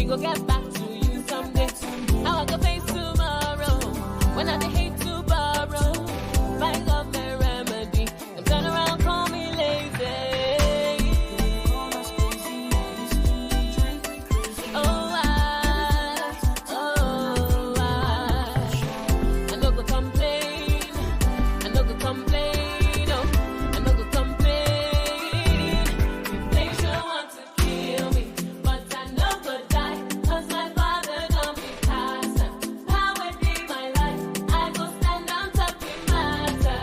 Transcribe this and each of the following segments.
We go get back to you someday. How I go face tomorrow when I hate to borrow. Find out my remedy and turn around, call me lazy. I no go complain. I no go complain. Oh, I no go complain. Inflation want to kill me, but I no go die. 'Cause my father don't be pastor. Power be my life. I go stand on top in matter.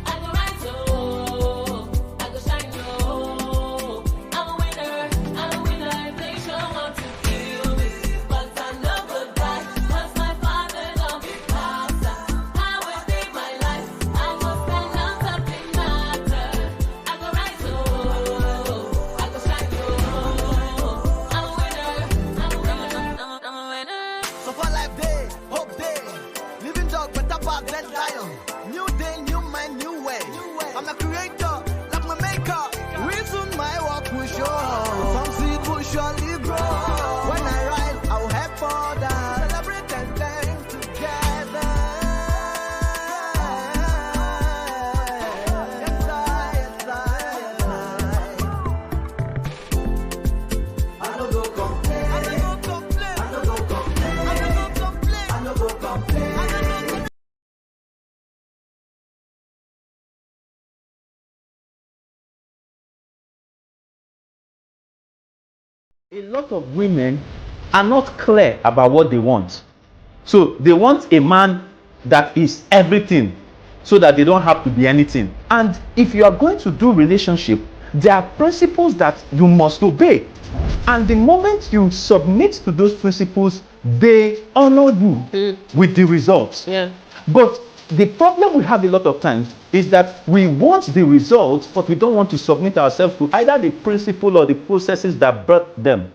I go rise, oh, I go shine, oh. I'm a winner, I'm a winner. Inflation want to kill me, but I no go die. 'Cause my father don't be pastor. Power be my life. I go stand on top in matter. I go rise, oh, I go shine, oh. I'm a winner, I'm a winner, I'm a winner. So for life day, hope day, living dog better back than lion. New day, new mind, new way. I'm a creator, like my maker. Reason my work will show. Some seed will surely grow. When I rise, I'll help others. Celebrate and dance together. Yes, I. I no go complain. I no go complain. I no go complain. I no go complain. I no go complain. A lot of women are not clear about what they want. So they want a man that is everything so that they don't have to be anything. And if you are going to do relationship, there are principles that you must obey. And the moment you submit to those principles, they honor you with the results. Yeah. But the problem we have a lot of times is that we want the results, but we don't want to submit ourselves to either the principle or the processes that brought them.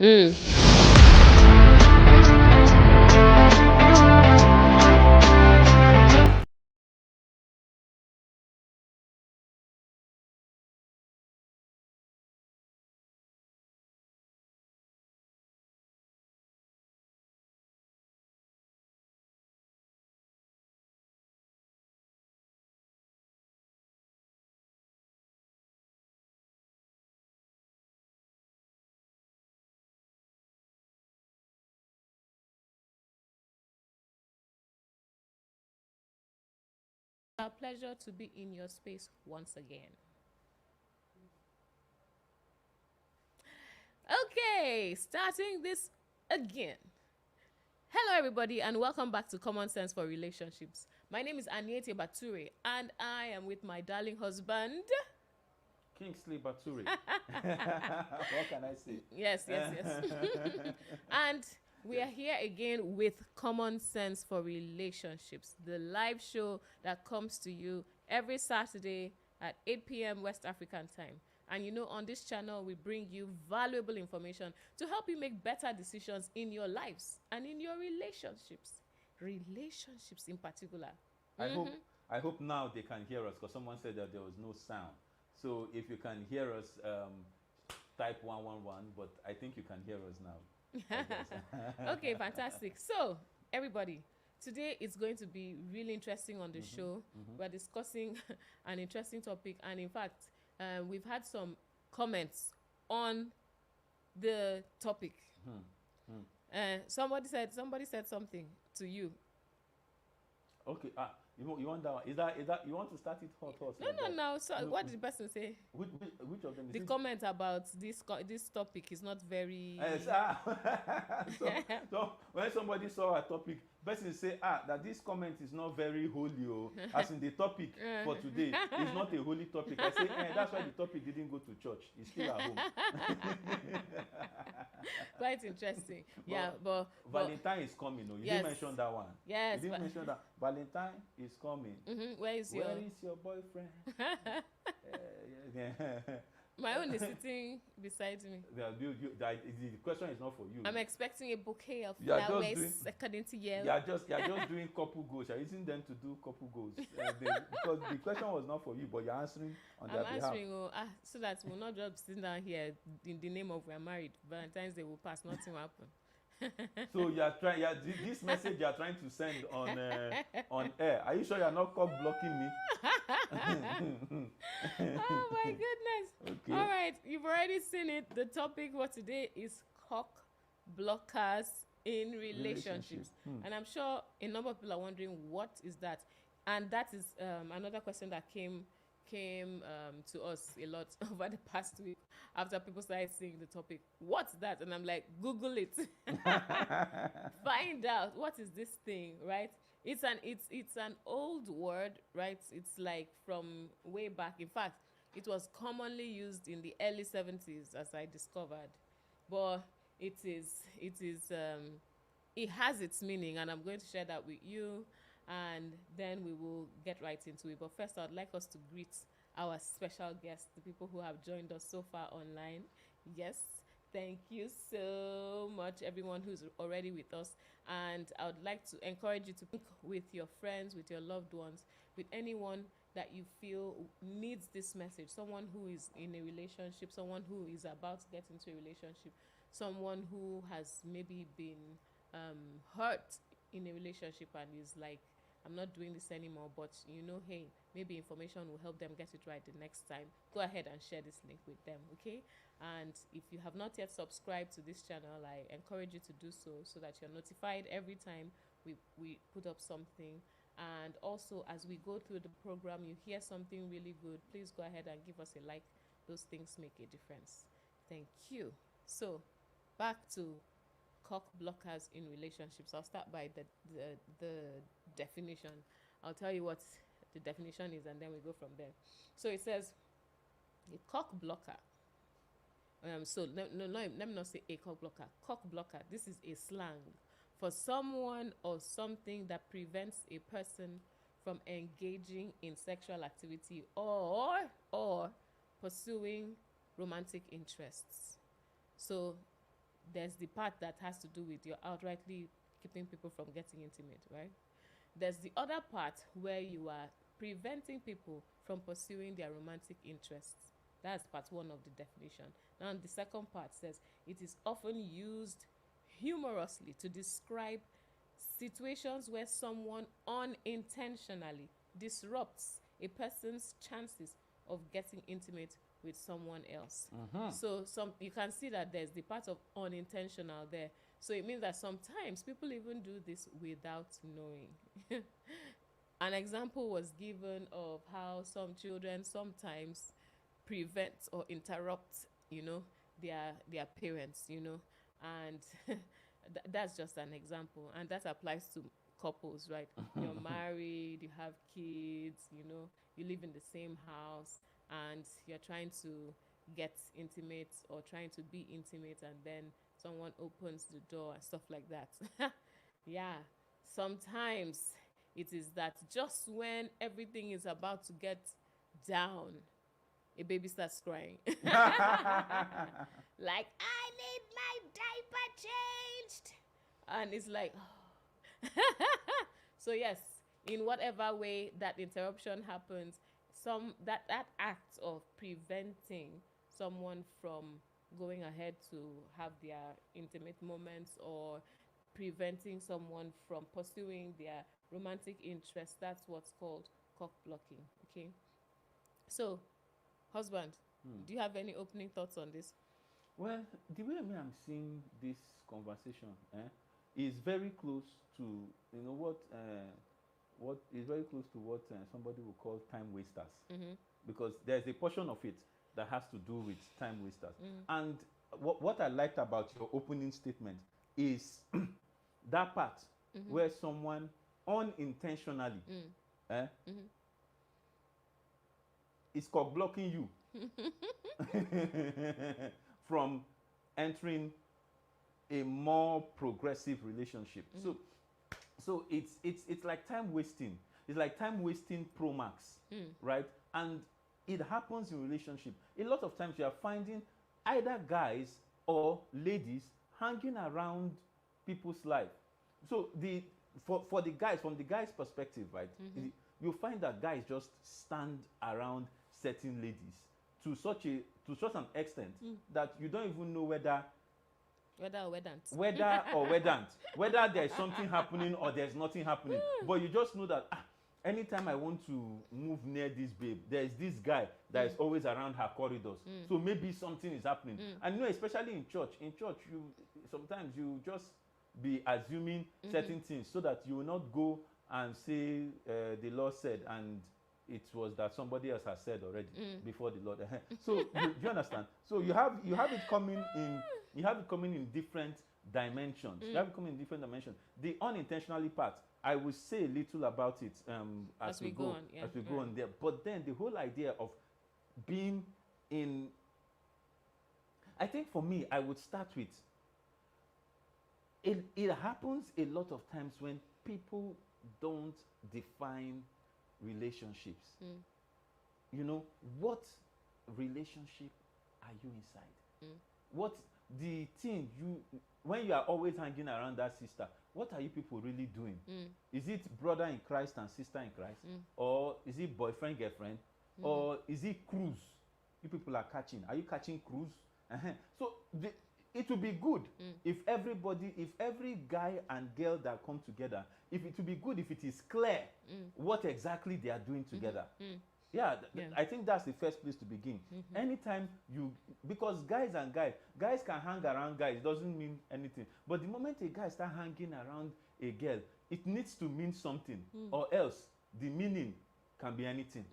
A pleasure to be in your space once again. Okay, starting this again. Hello, everybody, and welcome back to Common Sense for Relationships. My name is Aniete Bature, and I am with my darling husband. Kingsley Bature. What can I say? Yes. And we are here again with Common Sense for Relationships, the live show that comes to you every Saturday at 8 p.m. West African time. And you know, on this channel, we bring you valuable information to help you make better decisions in your lives and in your relationships. Relationships in particular. I hope now they can hear us, because someone said that there was no sound. So if you can hear us, type 111, but I think you can hear us now. Okay, fantastic. So, everybody, today is going to be really interesting on the show. We're discussing an interesting topic, and in fact, we've had some comments on the topic. Somebody said something to you. Okay. You want that one? Is that you want to start it hot? No. So what did the person say? Which of them? The comment about this topic is not very. So when somebody saw a topic, person say that this comment is not very holy, as in the topic for today is not a holy topic. I say that's why the topic didn't go to church. It's still at home. Quite interesting. But Valentine is coming. You didn't mention that one. Yes. You didn't mention that. Valentine is coming. Where is your boyfriend? My own is sitting beside me. The question is not for you. I'm expecting a bouquet of flowers according to you. You're just doing couple goals. You're using them to do couple goals. Because the question was not for you, but you're answering on their behalf. I'm answering so that we'll not just sitting down here in the name of we're married. Valentine's Day will pass, nothing will happen. So you are trying, this message you are trying to send on air. Are you sure you are not caught blocking me? Oh my goodness. Okay. All right, you've already seen it. The topic for today is cock blockers in relationships. And I'm sure a number of people are wondering, what is that? And that is another question that came to us a lot over the past week after people started seeing the topic. What's that? And I'm like, Google it. Find out what is this thing, right? It's an old word, right? It's like from way back. In fact, it was commonly used in the early 70s, as I discovered. But it has its meaning, and I'm going to share that with you, and then we will get right into it. But first, I'd like us to greet our special guests, the people who have joined us so far online. Yes, thank you so much, everyone who's already with us. And I would like to encourage you to think with your friends, with your loved ones, with anyone that you feel needs this message. Someone who is in a relationship, someone who is about to get into a relationship, someone who has maybe been hurt in a relationship and is like, I'm not doing this anymore, but hey, maybe information will help them get it right the next time. Go ahead and share this link with them, okay? And if you have not yet subscribed to this channel, I encourage you to do so that you're notified every time we put up something. And also, as we go through the program, you hear something really good, please go ahead and give us a like. Those things make a difference. Thank you. So, back to cock blockers in relationships. I'll start by the definition. I'll tell you what the definition is, and then we go from there. So it says a cock blocker. So let me not say a cock blocker. Cock blocker. This is a slang for someone or something that prevents a person from engaging in sexual activity or pursuing romantic interests. So there's the part that has to do with you're outrightly keeping people from getting intimate, right? There's the other part where you are preventing people from pursuing their romantic interests. That's part one of the definition. Now, the second part says it is often used humorously to describe situations where someone unintentionally disrupts a person's chances of getting intimate with someone else. So you can see that there's the part of unintentional there. So it means that sometimes people even do this without knowing. An example was given of how some children sometimes prevent or interrupt, their parents, and that's just an example. And that applies to couples, right? You're married, you have kids, you live in the same house, and you're trying to get intimate or trying to be intimate, and then someone opens the door and stuff like that. Yeah, sometimes it is that just when everything is about to get down, a baby starts crying. Like, I need my diaper changed. And it's like, oh. So yes, in whatever way that interruption happens, that act of preventing someone from going ahead to have their intimate moments or preventing someone from pursuing their romantic interest, that's what's called cock blocking, okay? So, husband, do you have any opening thoughts on this? Well, the way I'm seeing this conversation is very close to what is very close to what somebody would call time wasters, because there's a portion of it that has to do with time wasters. And what I liked about your opening statement is that part where someone unintentionally is cock blocking you from entering a more progressive relationship. So it's like time wasting. It's like time wasting pro max, right? And it happens in relationship. A lot of times you are finding either guys or ladies hanging around people's life. So for the guys, from the guy's perspective, right? You find that guys just stand around certain ladies to such an extent that you don't even know whether Whether or wedant. Whether or wedant, whether there's something happening or there's nothing happening. But you just know that anytime I want to move near this babe, there's this guy that is always around her corridors. So maybe something is happening. And you know, especially in church, you sometimes you just be assuming certain things so that you will not go and say the Lord said, and it was that somebody else has said already before the Lord. So do you understand? So you have it coming in different dimensions. You have it coming in different dimensions. The unintentionally part, I will say a little about it as we go on. As we go on there. But then the whole idea of being in, I think for me, I would start with it happens a lot of times when people don't define relationships. You know, what relationship are you inside? What the thing when you are always hanging around that sister, what are you people really doing? Is it brother in Christ and sister in Christ? Or is it boyfriend, girlfriend? Or is it cruise? You people are catching. Are you catching cruise? So it will be good if every guy and girl that come together, if it will be good if it is clear what exactly they are doing together. I think that's the first place to begin. Anytime because guys can hang around guys, it doesn't mean anything. But the moment a guy start hanging around a girl, it needs to mean something, or else the meaning can be anything.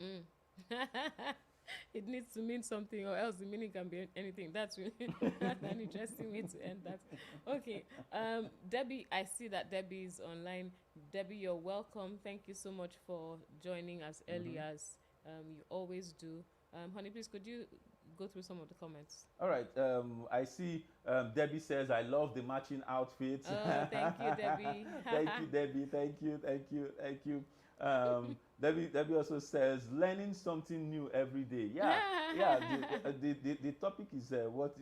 It needs to mean something, or else the meaning can be anything. That's really that's an interesting way to end that. Okay, Debbie, I see that Debbie is online. Debbie, you're welcome. Thank you so much for joining as early as you always do. Honey, please, could you go through some of the comments? All right. I see Debbie says, I love the matching outfits. Oh, thank you, Debbie. Thank you, Debbie. Thank you. Debbie also says, learning something new every day. The topic is what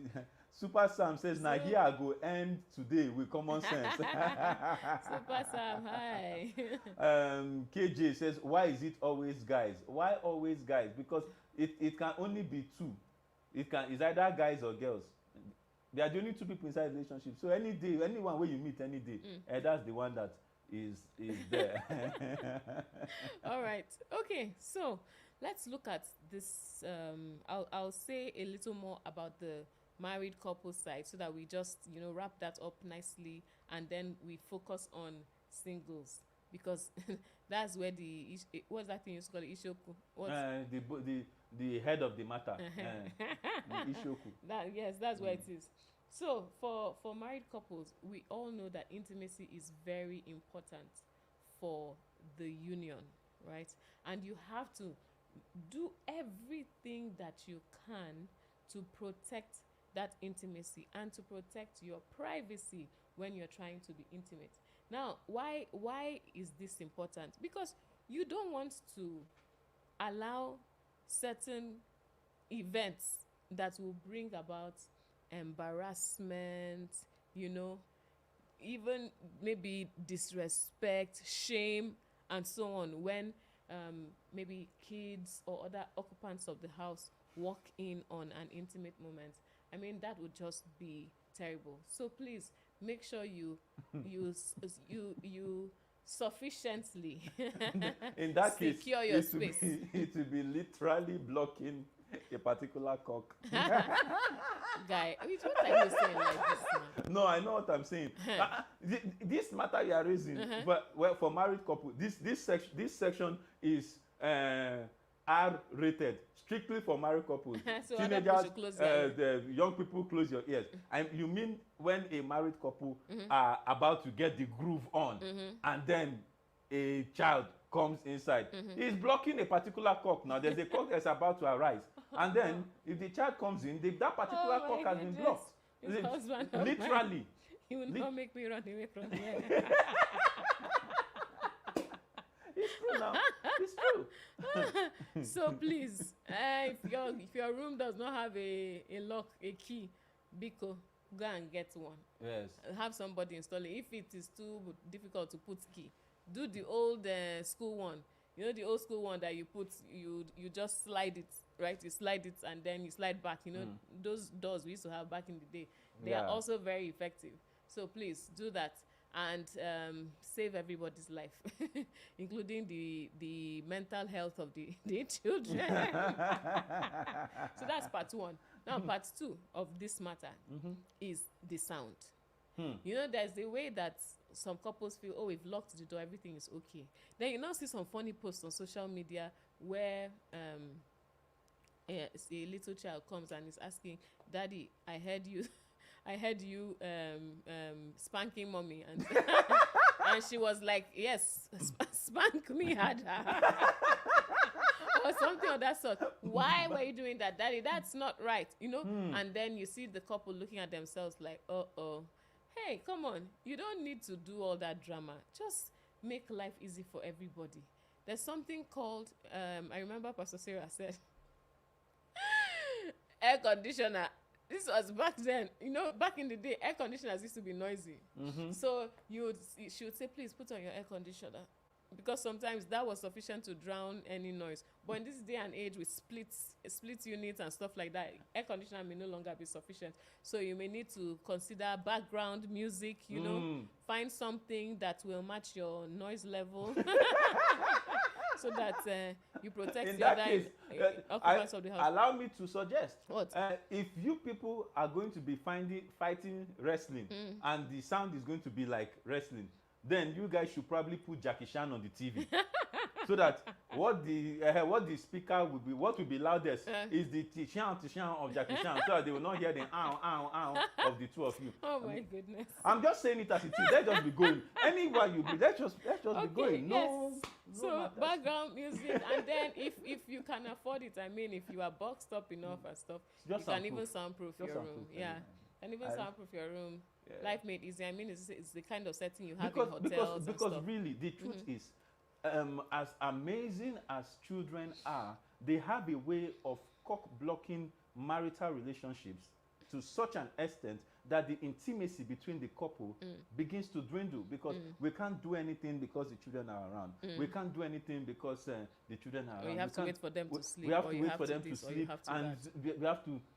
Super Sam says. Now here I go end today with common sense. Super Sam, hi. KJ says, why is it always guys? Why always guys? Because it can only be two. It's either guys or girls. They are the only two people inside a relationship. So any day, anyone where you meet any day, that's the one that is there. All right. Okay. So let's look at this. I'll say a little more about the married couple side so that we just wrap that up nicely, and then we focus on singles, because that's where what's that thing you call it? Ishoku. The head of the matter. The Ishoku. That's where it is. So for married couples, we all know that intimacy is very important for the union, right? And you have to do everything that you can to protect that intimacy and to protect your privacy when you're trying to be intimate. Now, why is this important? Because you don't want to allow certain events that will bring about embarrassment, even maybe disrespect, shame, and so on, when maybe kids or other occupants of the house walk in on an intimate moment. I mean, that would just be terrible. So please make sure you sufficiently in that case secure your space. It will be literally blocking a particular cock. Guy, what are you saying like this now? No, I know what I'm saying. This matter you are raising, but for married couple, this section is R-rated, strictly for married couples. So teenagers, the young people, close your ears. And you mean when a married couple are about to get the groove on, and then a child comes inside, he's blocking a particular cock. Now there's a cock that's about to arise, and then if the child comes in, that particular cock has been blocked. Literally. He will not make me run away from here. It's true now. It's true. So please, if your room does not have a lock, a key, Biko, go and get one. Yes. Have somebody install it. If it is too difficult to put key, do the old school one. You know the old school one that you put, you just slide it, right? You slide it and then you slide back. You know, those doors we used to have back in the day. They are also very effective. So please do that and save everybody's life, including the mental health of the children. So that's part one. Now, part two of this matter is the sound. You know, there's a way that some couples feel, oh, we've locked the door, everything is okay. Then you now see some funny posts on social media where a little child comes and is asking, Daddy, I heard you I heard you spanking mommy, and and she was like, yes, spank me harder. Or something of that sort. Why were you doing that, Daddy? That's not right, you know. And then you see the couple looking at themselves like, hey, come on, you don't need to do all that drama. Just make life easy for everybody. There's something called I remember Pastor Sarah said air conditioner. This was back then, you know, back in the day, air conditioners used to be noisy. So she would say, please put on your air conditioner, because sometimes that was sufficient to drown any noise. But in this day and age with split units and stuff like that, air conditioner may no longer be sufficient. So you may need to consider background music, you know, find something that will match your noise level. So that you protect in the that other case, occupants of the house. allow me to suggest. What? If you people are going to be fighting wrestling, and the sound is going to be like wrestling, then you guys should probably put Jackie Chan on the TV. So that what the speaker will be, what will be loudest is the Tishan of Jackie Chan, so that they will not hear the ow of the two of you. Oh my goodness. I'm just saying it as it is. Let's just be going. Anywhere you be, let's just be going. No, so matters. background music, and then if you can afford it, I mean, if you are boxed up enough and stuff, you can even soundproof your room. Yeah, and even soundproof your room. Yeah. Life made easy. I mean, it's the kind of setting you have in hotels. Because really, the truth is, as amazing as children are, they have a way of cock-blocking marital relationships to such an extent that the intimacy between the couple begins to dwindle, because we can't do anything because the children are around. We can't do anything because the children are around. You have to wait for them to sleep. We have to wait for them to sleep, and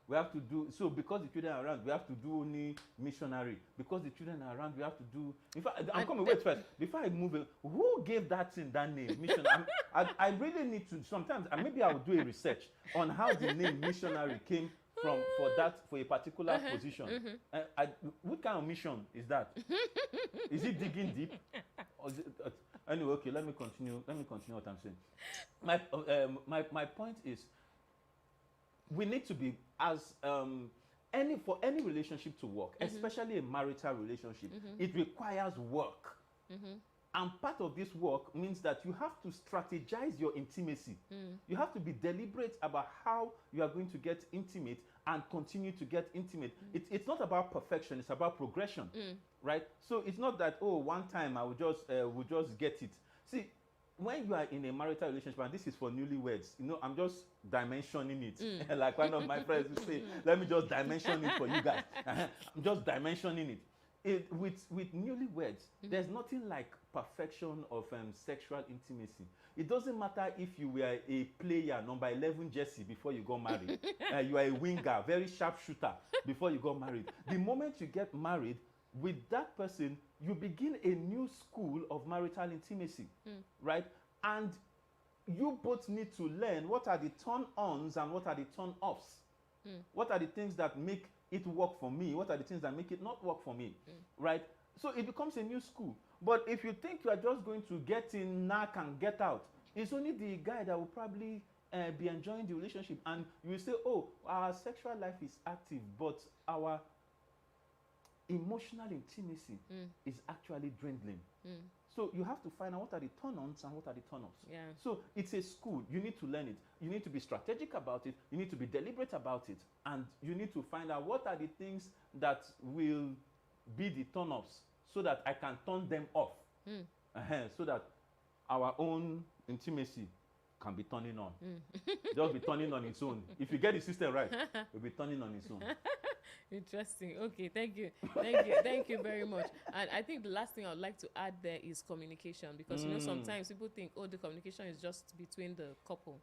we have to do so because the children are around. We have to do only missionary. Because the children are around, we have to do. In fact, I'm coming. Wait first before I move. Who gave that thing that name, missionary? I really need to. Sometimes maybe I will do a research on how the name missionary came for a particular position. What kind of mission is that? Is it digging deep? Or is it, anyway, okay, let me continue what I'm saying. My point is, we need to be for any relationship to work, especially a marital relationship, it requires work. And part of this work means that you have to strategize your intimacy. You have to be deliberate about how you are going to get intimate and continue to get intimate. It's not about perfection, it's about progression, right? So it's not that, oh, one time I will just get it. See, when you are in a marital relationship, and this is for newlyweds, you know, I'm just dimensioning it. Like one of my friends would say, let me just dimension it for you guys. I'm just dimensioning it. With newlyweds, there's nothing like perfection of sexual intimacy. It doesn't matter if you were a player, number 11 jersey, before you got married. You are a winger, very sharp shooter before you got married. The moment you get married, with that person, you begin a new school of marital intimacy, right? And you both need to learn what are the turn-ons and what are the turn-offs. What are the things that make it work for me? What are the things that make it not work for me? Right? So it becomes a new school. But if you think you are just going to get in, knock, and get out, it's only the guy that will probably be enjoying the relationship. And you will say, oh, our sexual life is active, but our emotional intimacy is actually dwindling. So you have to find out what are the turn-ons and what are the turn-offs. Yeah. So it's a school. You need to learn it. You need to be strategic about it. You need to be deliberate about it. And you need to find out what are the things that will be the turn-offs so that I can turn them off. So that our own intimacy can be turning on. Just be turning on its own. If you get the system right, it'll be turning on its own. Interesting. Okay, thank you very much. And I think the last thing I would like to add there is communication, because sometimes people think, oh, the communication is just between the couple,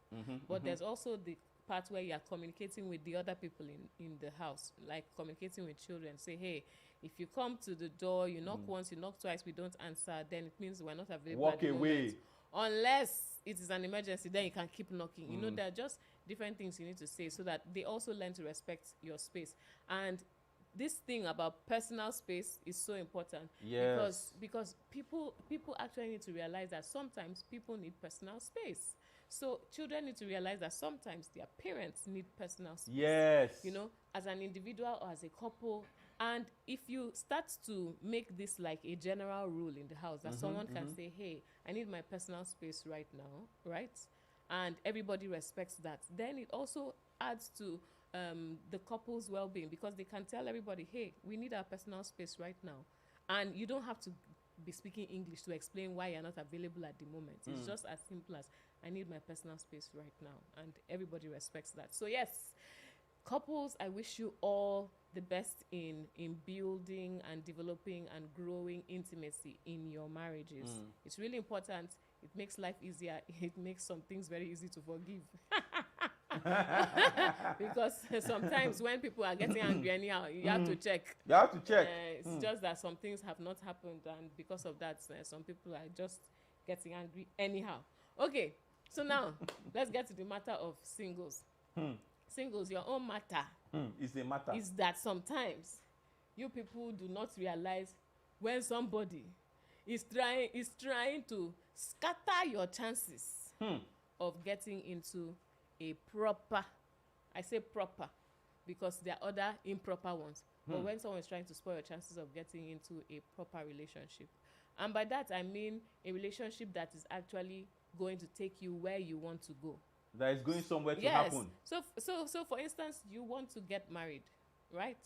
but there's also the part where you are communicating with the other people in the house, like communicating with children. Say, hey, if you come to the door, you knock once, you knock twice, we don't answer, then it means we're not available Walk at the away. moment. Unless it is an emergency, then you can keep knocking. You know, there are just different things you need to say so that they also learn to respect your space. And this thing about personal space is so important. Yes. Because people actually need to realize that sometimes people need personal space. So children need to realize that sometimes their parents need personal space. Yes. You know, as an individual or as a couple. And if you start to make this like a general rule in the house, that someone can say, hey, I need my personal space right now, right? And everybody respects that. Then it also adds to the couple's well-being, because they can tell everybody, hey, we need our personal space right now. And you don't have to be speaking English to explain why you're not available at the moment. It's just as simple as, I need my personal space right now. And everybody respects that. So yes, couples, I wish you all the best in building and developing and growing intimacy in your marriages. It's really important. It makes life easier. It makes some things very easy to forgive. Because sometimes when people are getting angry anyhow, you have to check. You have to check. It's just that some things have not happened, and because of that, some people are just getting angry anyhow. Okay, so now let's get to the matter of singles. Singles, your own matter It's a matter. is that sometimes you people do not realize when somebody is trying to scatter your chances of getting into a proper, I say proper because there are other improper ones, but when someone is trying to spoil your chances of getting into a proper relationship. And by that I mean a relationship that is actually going to take you where you want to go. That is going somewhere to Yes. happen. So for instance, you want to get married, right?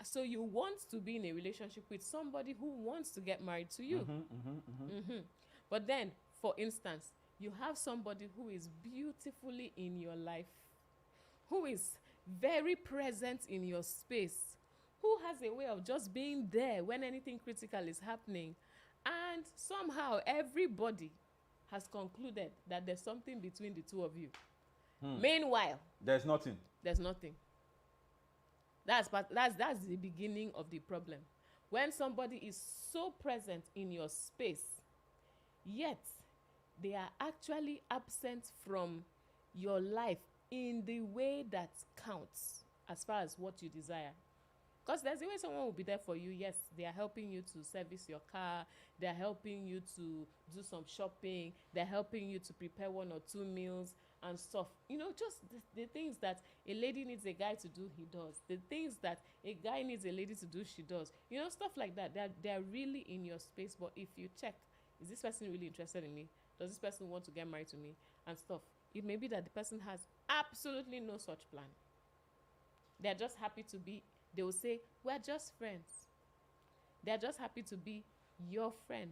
So you want to be in a relationship with somebody who wants to get married to you. But then, for instance, you have somebody who is beautifully in your life, who is very present in your space, who has a way of just being there when anything critical is happening, and somehow everybody has concluded that there's something between the two of you. Meanwhile, There's nothing. there's nothing. That's the beginning of the problem. When somebody is so present in your space, yet they are actually absent from your life in the way that counts as far as what you desire. Because there's a way someone will be there for you. Yes, they are helping you to service your car. They are helping you to do some shopping. They're helping you to prepare 1 or 2 meals and stuff. You know, just the things that a lady needs a guy to do, he does. The things that a guy needs a lady to do, she does. You know, stuff like that. They're really in your space. But if you check, is this person really interested in me? Does this person want to get married to me? And stuff. It may be that the person has absolutely no such plan. They're just happy to be. They will say, we're just friends. They're just happy to be your friend.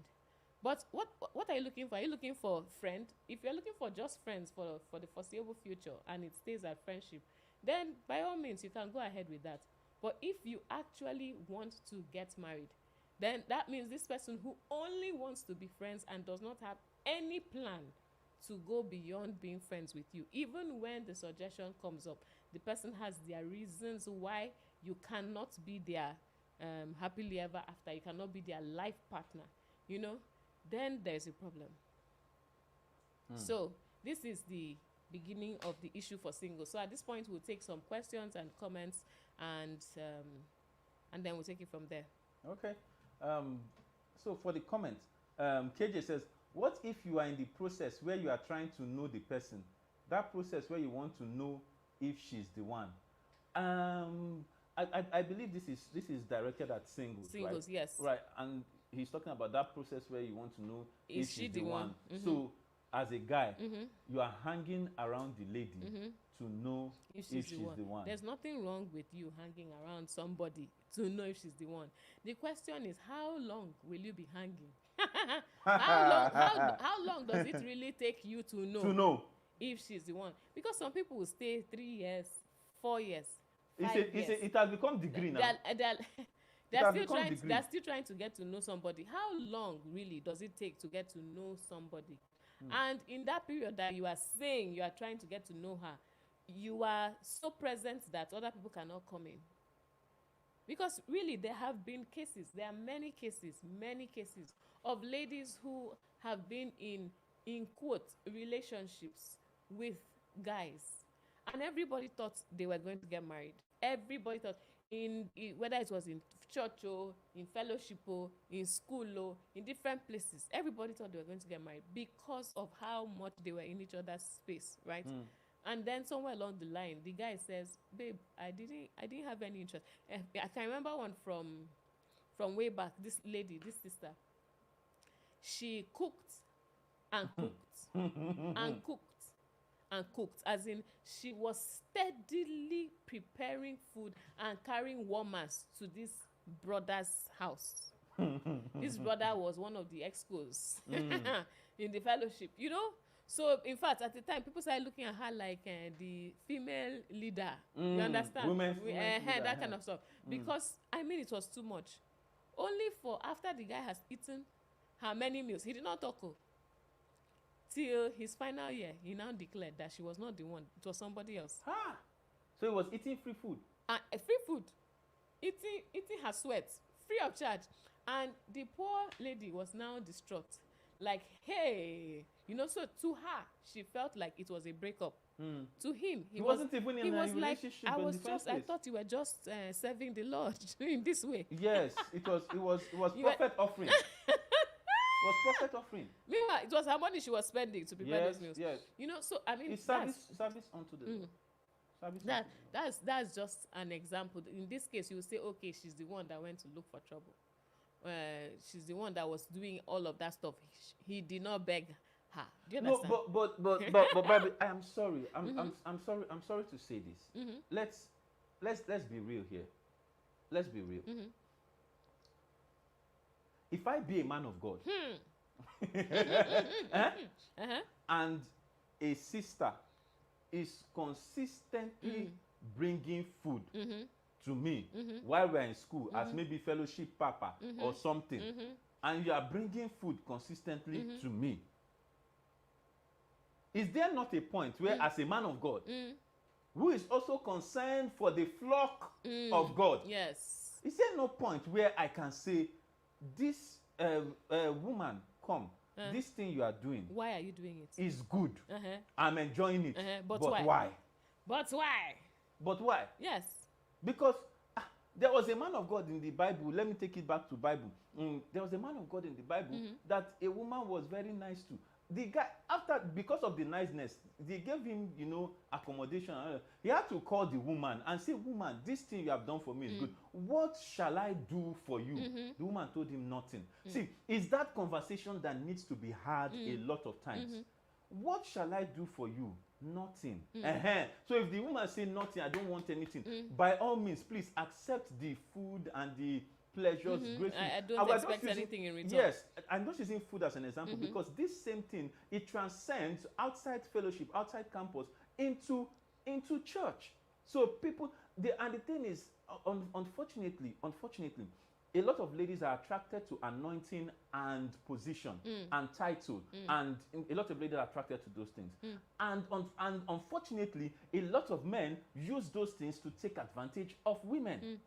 But what are you looking for? Are you looking for friend? If you're looking for just friends for the foreseeable future and it stays at friendship, then by all means, you can go ahead with that. But if you actually want to get married, then that means this person who only wants to be friends and does not have any plan to go beyond being friends with you. Even when the suggestion comes up, the person has their reasons why you cannot be their happily ever after, you cannot be their life partner, you know, then there's a problem. So this is the beginning of the issue for singles. So at this point, we'll take some questions and comments, and then we'll take it from there. Okay. So for the comment, KJ says, what if you are in the process where you are trying to know the person? That process where you want to know if she's the one. I believe this is directed at singles. Singles, right? yes. Right, and he's talking about that process where you want to know Is if she she's the the one? one. So as a guy, you are hanging around the lady to know if she's the one. There's nothing wrong with you hanging around somebody to know if she's the one. The question is, how long will you be hanging? How long does it really take you to know To know. if she's the one? Because some people will stay 3 years, 4 years, 5 years. It has become degree now. They're still trying to get to know somebody. How long really does it take to get to know somebody? And in that period that you are saying you are trying to get to know her, you are so present that other people cannot come in. Because really, there have been cases, there are many cases of ladies who have been in quote, relationships with guys. And everybody thought they were going to get married. Everybody thought, whether it was in church or in fellowship or in school or in different places, everybody thought they were going to get married because of how much they were in each other's space, right? And then somewhere along the line, the guy says, babe, I didn't have any interest. I can remember one from way back. This lady, this sister, she cooked and cooked and cooked and cooked. As in, she was steadily preparing food and carrying warmers to this brother's house. This brother was one of the excos in the fellowship, you know? So, in fact, at the time, people started looking at her like the female leader. You understand? Women's leader, that kind of stuff. Because, I mean, it was too much. Only for after the guy has eaten her many meals, he did not talk. Till his final year, he now declared that she was not the one. It was somebody else. So he was eating free food? Free food. Eating her sweat. Free of charge. And the poor lady was now distraught. Like, hey, you know, so to her, she felt like it was a breakup. To him, he wasn't even in a relationship. I thought you were just serving the Lord in this way. Yes, it was prophet offering. It was prophet offering. Meanwhile, it was her money she was spending to prepare those meals. Yes. You know, so I mean, it's service unto the Lord. That's just an example. In this case, you will say, okay, she's the one that went to look for trouble. She's the one that was doing all of that stuff. He did not beg her. Do you understand? No, but Barbie, I am sorry. I'm sorry. I'm sorry to say this. Let's be real here. Let's be real. If I be a man of God, and a sister is consistently bringing food to me while we're in school as maybe fellowship papa or something, and you are bringing food consistently to me, is there not a point where as a man of God who is also concerned for the flock of God, yes, is there no point where I can say, this woman, come, this thing you are doing, why are you doing it? Is good. I'm enjoying it. But why? But why? Yes. Because there was a man of God in the Bible. Let me take it back to Bible. There was a man of God in the Bible that a woman was very nice to. The guy, because of the niceness, they gave him, you know, accommodation. He had to call the woman and say, woman, this thing you have done for me is good. What shall I do for you? The woman told him nothing. See, it's that conversation that needs to be had a lot of times. What shall I do for you? Nothing. So if the woman say nothing, I don't want anything, by all means, please accept the food and the pleasures, gracefully. I don't expect anything in return. Yes, I'm just using food as an example because this same thing, it transcends outside fellowship, outside campus, into church. So people, and the thing is, unfortunately, a lot of ladies are attracted to anointing and position and title, and a lot of ladies are attracted to those things. And unfortunately, a lot of men use those things to take advantage of women.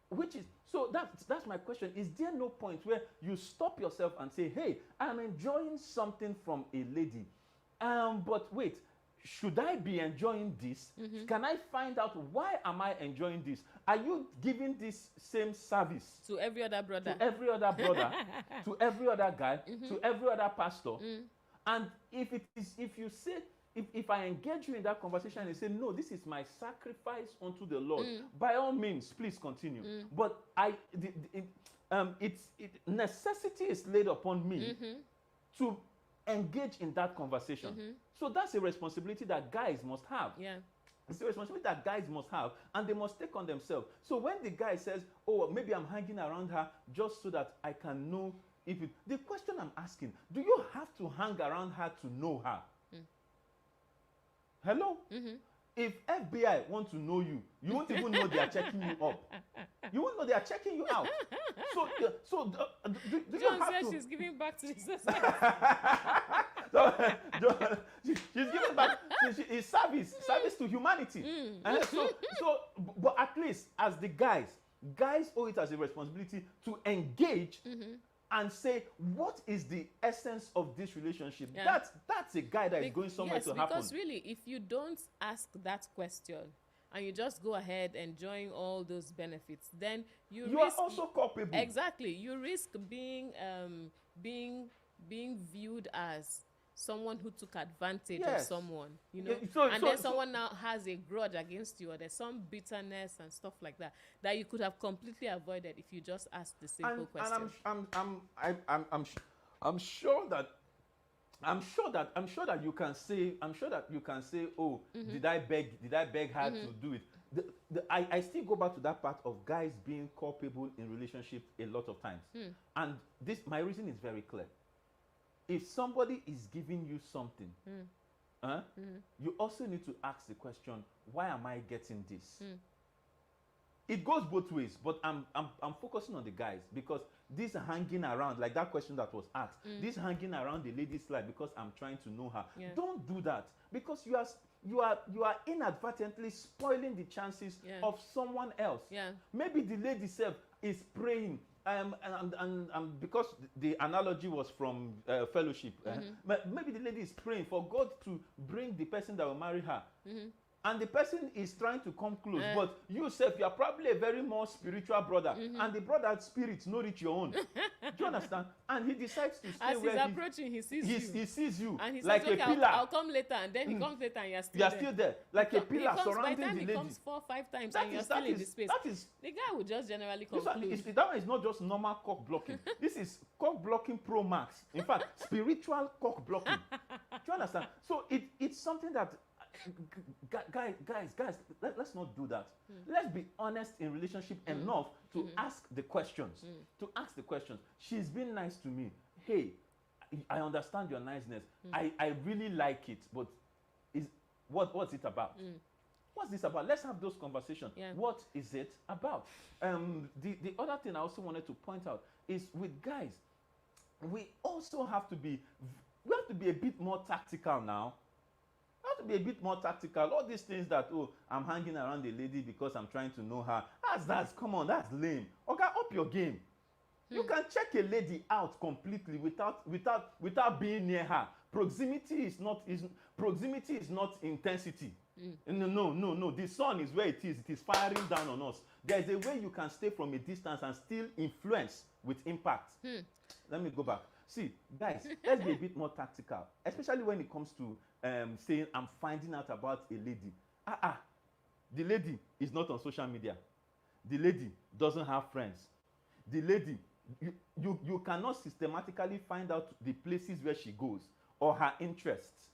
Which is, so that's my question. Is there no point where you stop yourself and say, hey, I'm enjoying something from a lady, but wait, should I be enjoying this? Can I find out why am I enjoying this? Are you giving this same service to every other brother, to every other guy, to every other pastor? And if you say, if I engage you in that conversation and say, no, this is my sacrifice unto the Lord, by all means, please continue. But necessity is laid upon me to engage in that conversation. So that's a responsibility that guys must have. Yeah. It's a responsibility that guys must have, and they must take on themselves. So when the guy says, oh, maybe I'm hanging around her just so that I can know if it... The question I'm asking, do you have to hang around her to know her? Hello? if FBI want to know you, you won't even know they are checking you up. You won't know they are checking you out. Do you John have says to? she's giving back to the society. She's giving back. It's service to humanity. But at least as the guys owe it as a responsibility to engage and say, what is the essence of this relationship? Yeah. That's a guy that is going somewhere to happen. Because really, if you don't ask that question and you just go ahead enjoying all those benefits, then you risk, are also culpable. Exactly, you risk being viewed as someone who took advantage of someone, you know, then someone now has a grudge against you, or there's some bitterness and stuff like that you could have completely avoided if you just asked the simple question. And I'm sure that you can say, oh, did I beg her to do it? I still go back to that part of guys being culpable in relationship a lot of times. And my reason is very clear. If somebody is giving you something, you also need to ask the question, why am I getting this? It goes both ways, but I'm focusing on the guys, because this hanging around, like that question that was asked, this hanging around the lady's life because I'm trying to know her. Yeah. Don't do that, because you are inadvertently spoiling the chances of someone else. Yeah. Maybe the lady self is praying. And because the analogy was from fellowship, maybe the lady is praying for God to bring the person that will marry her. And the person is trying to come close, but you are probably a very more spiritual brother, and the brother's spirit not reach your own. Do you understand? And he decides to stay as where he's approaching, he sees you, and he says, like okay, a pillar. I'll come later, and then he comes later, and you're still there, like a pillar surrounding the lady. By the time he comes 4 or 5 times, and you're still in the space. The guy will just generally conclude. That one is not just normal cock blocking. This is cock blocking pro max. In fact, spiritual cock blocking. Do you understand? So it's something that, guys, let's not do that. Let's be honest in relationship enough to ask the questions. She's been nice to me. Hey, I understand your niceness. I really like it, but what's it about? What's this about? Let's have those conversations. Yeah. What is it about? The other thing I also wanted to point out is, with guys, we also have to be a bit more tactical now. To be a bit more tactical. All these things that, oh, I'm hanging around the lady because I'm trying to know her. Come on, that's lame. Okay, up your game. You can check a lady out completely without being near her. Proximity is not intensity. No. The sun is where it is. It is firing down on us. There's a way you can stay from a distance and still influence with impact. Let me go back. See, guys, let's be a bit more tactical, especially when it comes to saying I'm finding out about a lady. The lady is not on social media. The lady doesn't have friends. The lady, you cannot systematically find out the places where she goes or her interests.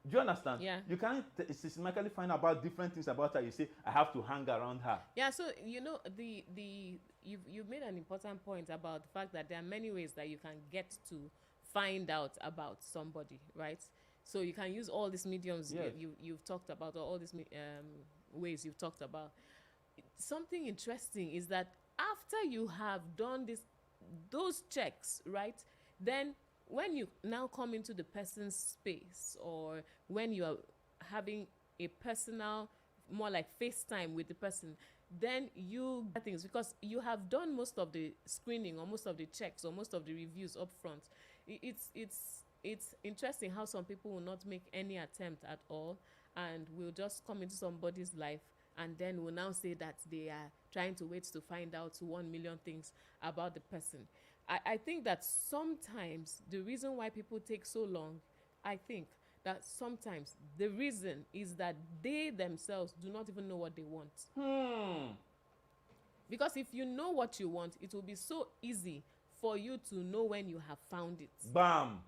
Do you understand? Yeah. You can't systematically find out about different things about her. You say, I have to hang around her. Yeah, so, you know, you've made an important point about the fact that there are many ways that you can get to find out about somebody, right? So you can use all these mediums you've talked about, or all these ways you've talked about. Something interesting is that after you have done those checks, right, then when you now come into the person's space, or when you are having a personal, more like FaceTime with the person, then you get things, because you have done most of the screening, or most of the checks, or most of the reviews up front. It's interesting how some people will not make any attempt at all, and will just come into somebody's life, and then will now say that they are trying to wait to find out 1 million things about the person. I think that sometimes the reason why people take so long, I think that sometimes the reason is that they themselves do not even know what they want. Because if you know what you want, it will be so easy for you to know when you have found it. Bam!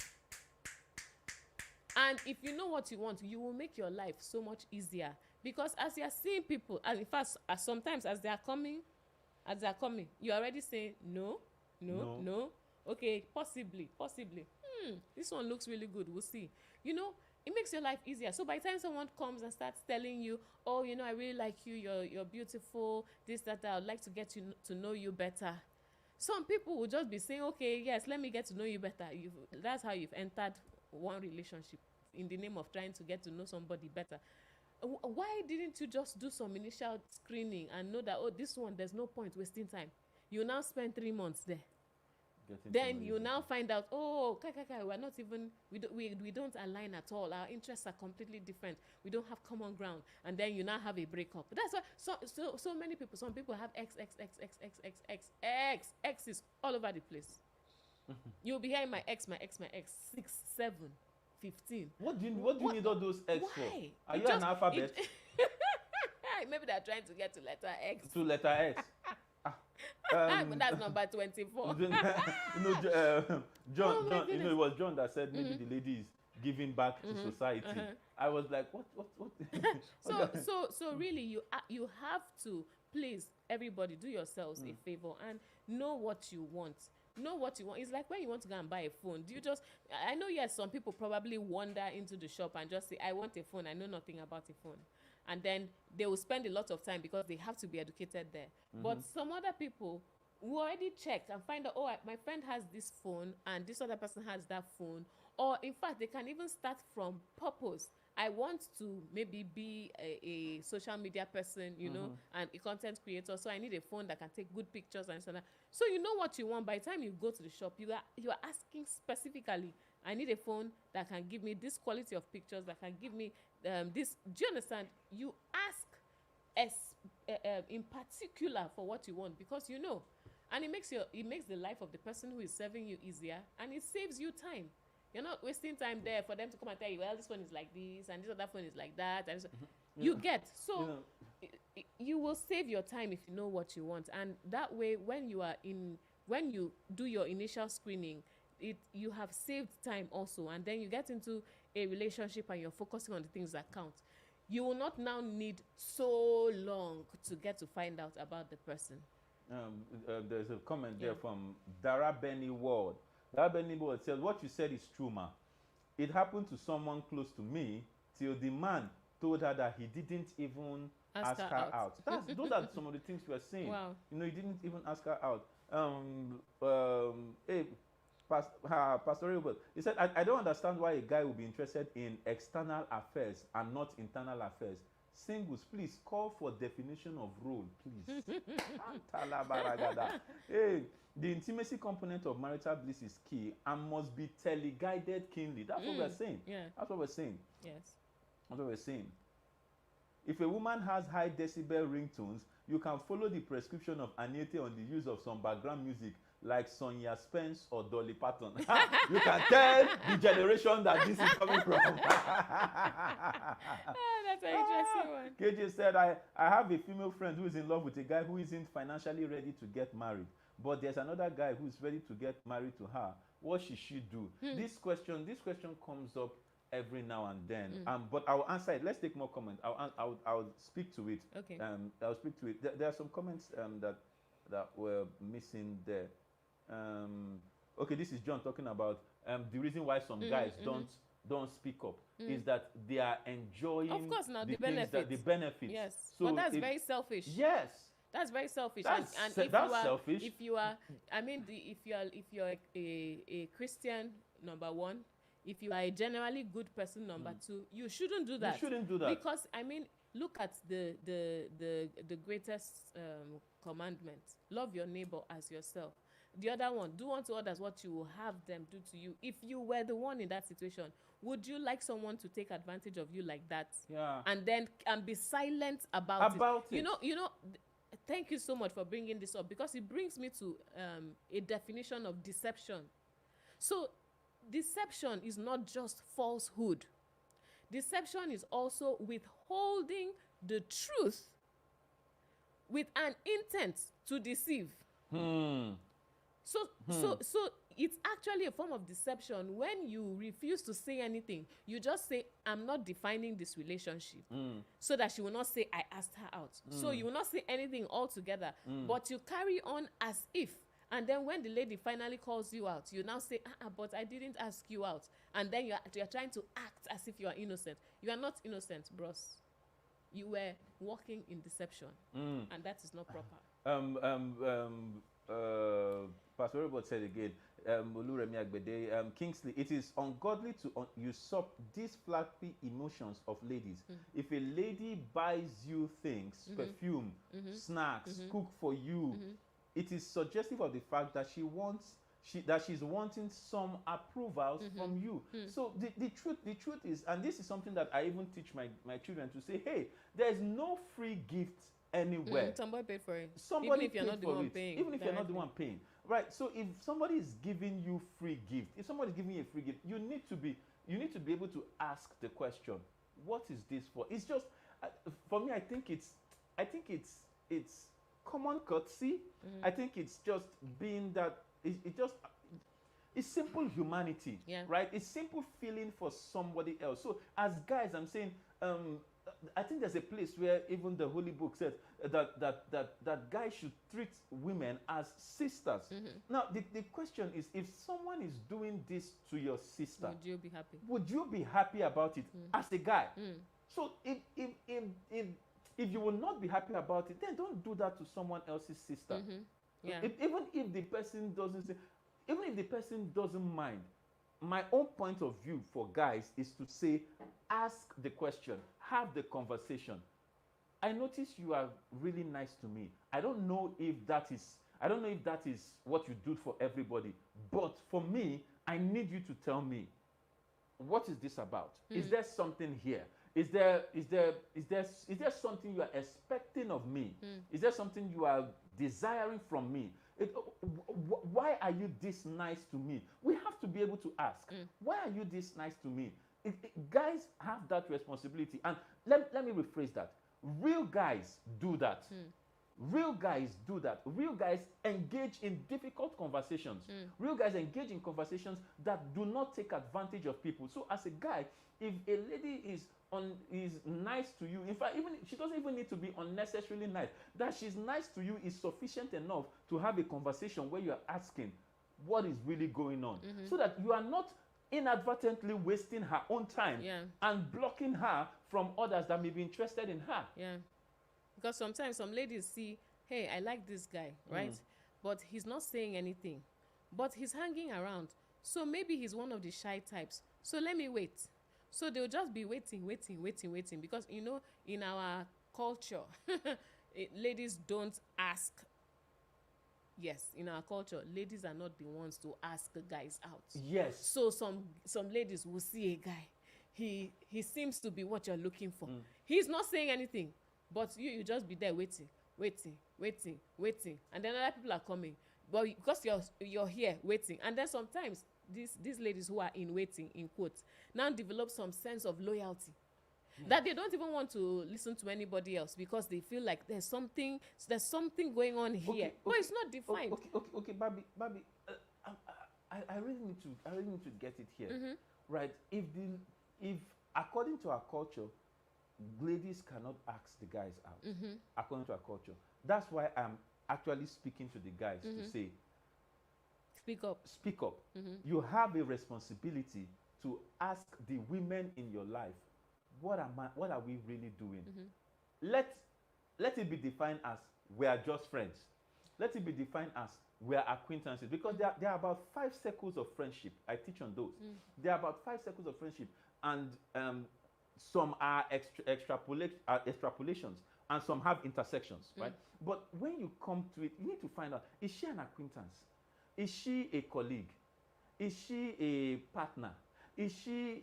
And if you know what you want, you will make your life so much easier. Because as you are seeing people, and in fact, sometimes as they are coming, you already say, no. Okay, possibly. This one looks really good. We'll see. You know, it makes your life easier. So by the time someone comes and starts telling you, oh, I really like you, you're beautiful, this, that, I would like to get to know you better. Some people will just be saying, okay, yes, let me get to know you better. That's how you've entered one relationship in the name of trying to get to know somebody better. Why didn't you just do some initial screening and know that, oh, this one, there's no point wasting time. You now spend 3 months there. Then you now find out, oh, we're not even, we don't align at all. Our interests are completely different. We don't have common ground. And then you now have a breakup. That's why so many people, some people have exes all over the place. You'll be hearing my ex, 6, 7, 15. What do you need all those X for? Why? Are you an alphabet? Maybe they're trying to get to letter X. To letter X. But that's number 24. John, it was John that said maybe the lady is giving back to society. I was like, what? So really, you have to, please, everybody, do yourselves a favor and know what you want. Know what you want. It's like when you want to go and buy a phone. I know, yes, some people probably wander into the shop and just say, I want a phone. I know nothing about a phone. And then they will spend a lot of time because they have to be educated there. But some other people who already checked and find out, oh, my friend has this phone and this other person has that phone. Or in fact, they can even start from purpose. I want to maybe be a social media person, and a content creator. So I need a phone that can take good pictures and so on. So you know what you want. By the time you go to the shop, you are asking specifically, I need a phone that can give me this quality of pictures, that can give me this. Do you understand? You ask in particular for what you want, because and it makes the life of the person who is serving you easier, and it saves you time. You're not wasting time there for them to come and tell you, well, this one is like this and this other phone is like that. And you get. So you will save your time if you know what you want. And that way, when you do your initial screening, you have saved time also. And then you get into a relationship and you're focusing on the things that count. You will not now need so long to get to find out about the person. There's a comment there from Dara Benny Ward. That Benny Ward says, what you said is true, ma. It happened to someone close to me till the man told her that he didn't even ask her out. Those are some of the things we are saying. Wow. He didn't even ask her out. Pastor Robert, he said, I don't understand why a guy will be interested in external affairs and not internal affairs. Singles, please call for definition of role, please. Hey, the intimacy component of marital bliss is key and must be teleguided keenly. That's what we're saying. Yeah. That's what we're saying. Yes. That's what we're saying. If a woman has high decibel ringtones, you can follow the prescription of Anete on the use of some background music like Sonia Spence or Dolly Parton. You can tell the generation that this is coming from. That's an interesting one. KJ said, I have a female friend who is in love with a guy who isn't financially ready to get married. But there's another guy who is ready to get married to her. What should she do? This question comes up every now and then. But I'll answer it. Let's take more comments. I'll speak to it. Okay. I'll speak to it. There are some comments that were missing there. Okay, this is John talking about the reason why some guys don't speak up is that they are enjoying, of course, now the benefits. Yes. So that's very selfish. Yes. That's very selfish. That's selfish. If you are, if you're a Christian, number one, if you are a generally good person, number two, you shouldn't do that. You shouldn't do that. Because look at the greatest commandment: love your neighbor as yourself. The other one, do unto others what you will have them do to you. If you were the one in that situation, would you like someone to take advantage of you like that? Yeah. And then be silent about it? You know. Thank you so much for bringing this up, because it brings me to a definition of deception. So deception is not just falsehood. Deception is also withholding the truth with an intent to deceive. So it's actually a form of deception when you refuse to say anything. You just say, I'm not defining this relationship, so that she will not say, I asked her out. So you will not say anything altogether, but you carry on as if. And then when the lady finally calls you out, you now say, but I didn't ask you out. And then you're trying to act as if you are innocent. You are not innocent, bros. You were walking in deception. And that is not proper. Pastor Robert said again, Oluremi Agbede, Kingsley, it is ungodly to usurp these flappy emotions of ladies. If a lady buys you things, perfume, snacks, cook for you, it is suggestive of the fact that she's wanting some approvals from you. So the truth is, and this is something that I even teach my children to say, hey, there's no free gift anywhere. Somebody paid for it. Somebody even if you're not the one paying. Even if you're not the one paying. Right. So if somebody is giving you free gift, if somebody is giving you a free gift, you need to be able to ask the question, what is this for? It's just for me, I think it's common courtesy. I think it's just being that it's simple humanity, right? It's simple feeling for somebody else. So as guys, I'm saying, I think there's a place where even the Holy Book says that guys should treat women as sisters. Now, the question is, if someone is doing this to your sister, would you be happy? Would you be happy about it as a guy? So if you will not be happy about it, then don't do that to someone else's sister. Even if the person doesn't mind. My own point of view for guys is to say, ask the question, have the conversation. I notice you are really nice to me. I don't know if that is what you do for everybody, but for me, I need you to tell me, what is this about? Is there something here? Is there something you are expecting of me? Is there something you are desiring from me? Why are you this nice to me? We have to be able to ask, why are you this nice to me? Guys have that responsibility. And let me rephrase that. Real guys do that. Real guys do that. Real guys engage in difficult conversations. Real guys engage in conversations that do not take advantage of people. So as a guy, if a lady is nice to you, in fact, even she doesn't even need to be unnecessarily nice. That she's nice to you is sufficient enough to have a conversation where you are asking what is really going on, so that you are not inadvertently wasting her own time and blocking her from others that may be interested in her. Because sometimes some ladies see, hey, I like this guy, right? But he's not saying anything, but he's hanging around. So maybe he's one of the shy types. So let me wait. So they'll just be waiting. Because, in our culture, ladies don't ask. Yes, in our culture, ladies are not the ones to ask guys out. Yes. So some ladies will see a guy. He seems to be what you're looking for. He's not saying anything. But you just be there waiting. And then other people are coming. But because you're here waiting. And then sometimes these ladies who are in waiting, in quotes, now develop some sense of loyalty. That they don't even want to listen to anybody else because they feel like there's something going on here. But it's not defined. Okay, Babi, I really need to get it here. Right? If according to our culture, ladies cannot ask the guys out, according to our culture. That's why I'm actually speaking to the guys to say, speak up. You have a responsibility to ask the women in your life, what are we really doing? Let it be defined as we are just friends. Let it be defined as we are acquaintances, because there are about 5 circles of friendship. I teach on those. There are about 5 circles of friendship, and some are extrapolations, and some have intersections, right? But when you come to it, you need to find out, is she an acquaintance? Is she a colleague? Is she a partner? Is she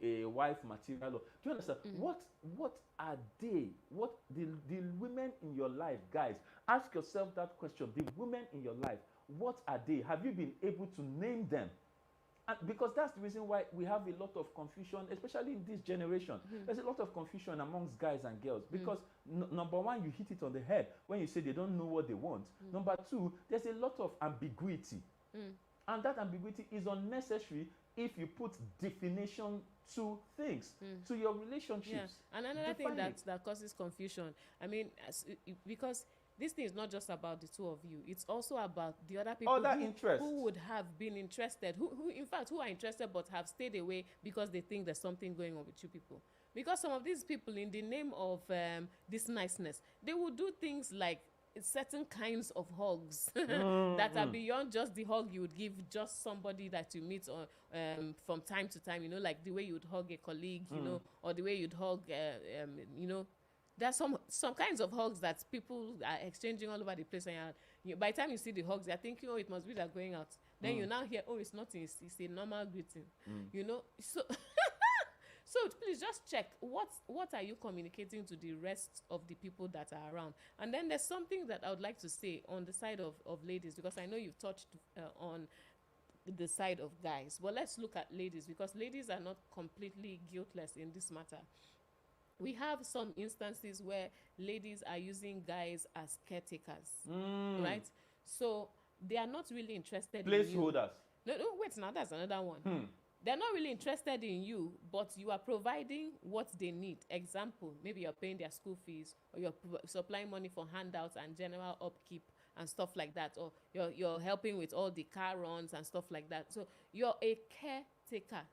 a wife material? Do you understand? What are they? What the women in your life, guys? Ask yourself that question. The women in your life, what are they? Have you been able to name them? And because that's the reason why we have a lot of confusion, especially in this generation. There's a lot of confusion amongst guys and girls because number one, you hit it on the head when you say they don't know what they want. Number two, there's a lot of ambiguity. And that ambiguity is unnecessary if you put definition to things, to your relationships. And another thing that causes confusion, I mean, because this thing is not just about the two of you. It's also about the other people Other interests. who would have been interested, who in fact who are interested but have stayed away because they think there's something going on with you people. Because some of these people, in the name of this niceness, they will do things like certain kinds of hugs that are beyond just the hug you would give just somebody that you meet on from time to time, you know, like the way you would hug a colleague, you know, or the way you'd hug you know, there's some kinds of hugs that people are exchanging all over the place, and by the time you see the hugs, you're thinking, oh, it must be they're going out. Then you now hear, oh, it's nothing, it's a normal greeting, you know. So so please just check what are you communicating to the rest of the people that are around. And then there's something that I would like to say on the side of ladies, because I know you've touched on the side of guys, but let's look at ladies, because ladies are not completely guiltless in this matter. We have some instances where ladies are using guys as caretakers, right? So they are not really interested in you. Placeholders. No, wait, now that's another one. They're not really interested in you, but you are providing what they need. Example, maybe you're paying their school fees, or you're supplying money for handouts and general upkeep and stuff like that, or you're helping with all the car runs and stuff like that. So you're a caretaker.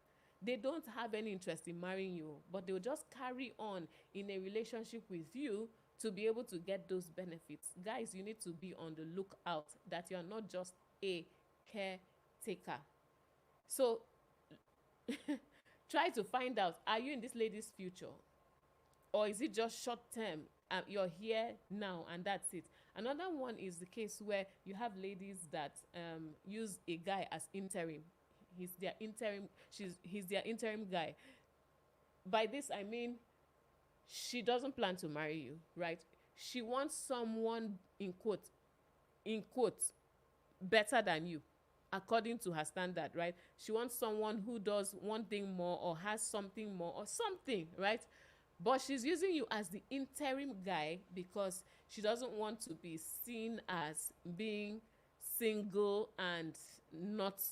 They don't have any interest in marrying you, but they'll just carry on in a relationship with you to be able to get those benefits. Guys, you need to be on the lookout that you're not just a caretaker. So try to find out, are you in this lady's future, or is it just short term? You're here now and that's it. Another one is the case where you have ladies that use a guy as interim. He's their interim guy. By this I mean, she doesn't plan to marry you, right? She wants someone, in quotes, better than you, according to her standard, right? She wants someone who does one thing more, or has something more, or something, right? But she's using you as the interim guy because she doesn't want to be seen as being single and not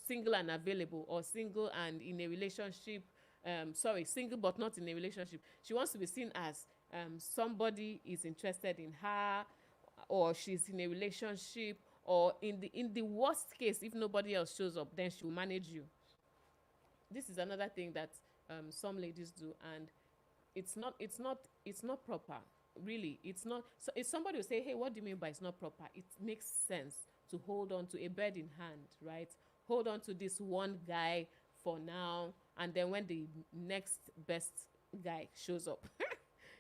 single and available, or single and in a relationship. Single but not in a relationship. She wants to be seen as somebody is interested in her, or she's in a relationship, or in the worst case, if nobody else shows up, then she'll manage you. This is another thing that some ladies do, and it's not proper. Really, it's not. So if somebody will say, hey, what do you mean by it's not proper? It makes sense to hold on to a bird in hand, right? Hold on to this one guy for now, and then when the next best guy shows up,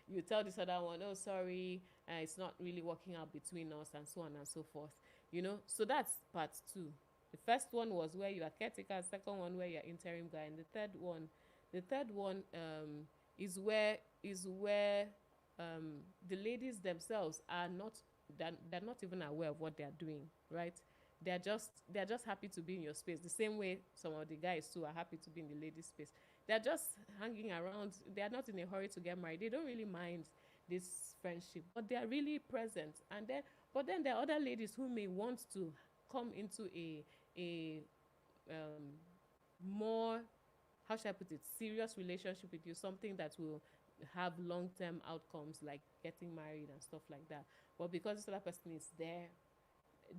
you tell this other one, oh, sorry, it's not really working out between us, and so on and so forth. You know, so that's part two. The first one was where you are caretaker, second one where you're interim guy, and the third one is where the ladies themselves are not, they're not even aware of what they're doing, right? They're just happy to be in your space, the same way some of the guys too are happy to be in the ladies' space. They're just hanging around. They're not in a hurry to get married. They don't really mind this friendship, but they are really present. But then there are other ladies who may want to come into a more, how should I put it, serious relationship with you, something that will have long-term outcomes like getting married and stuff like that. But because this other person is there,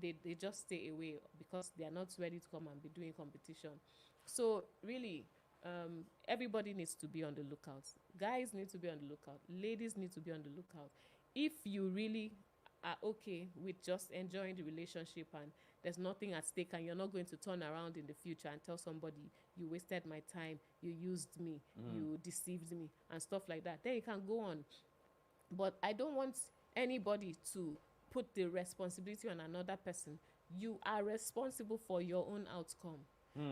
they just stay away because they are not ready to come and be doing competition. So really, everybody needs to be on the lookout. Guys need to be on the lookout. Ladies need to be on the lookout. If you really are okay with just enjoying the relationship and there's nothing at stake, and you're not going to turn around in the future and tell somebody, you wasted my time, you used me, you deceived me, and stuff like that, then you can go on. But I don't want anybody to put the responsibility on another person. You are responsible for your own outcome.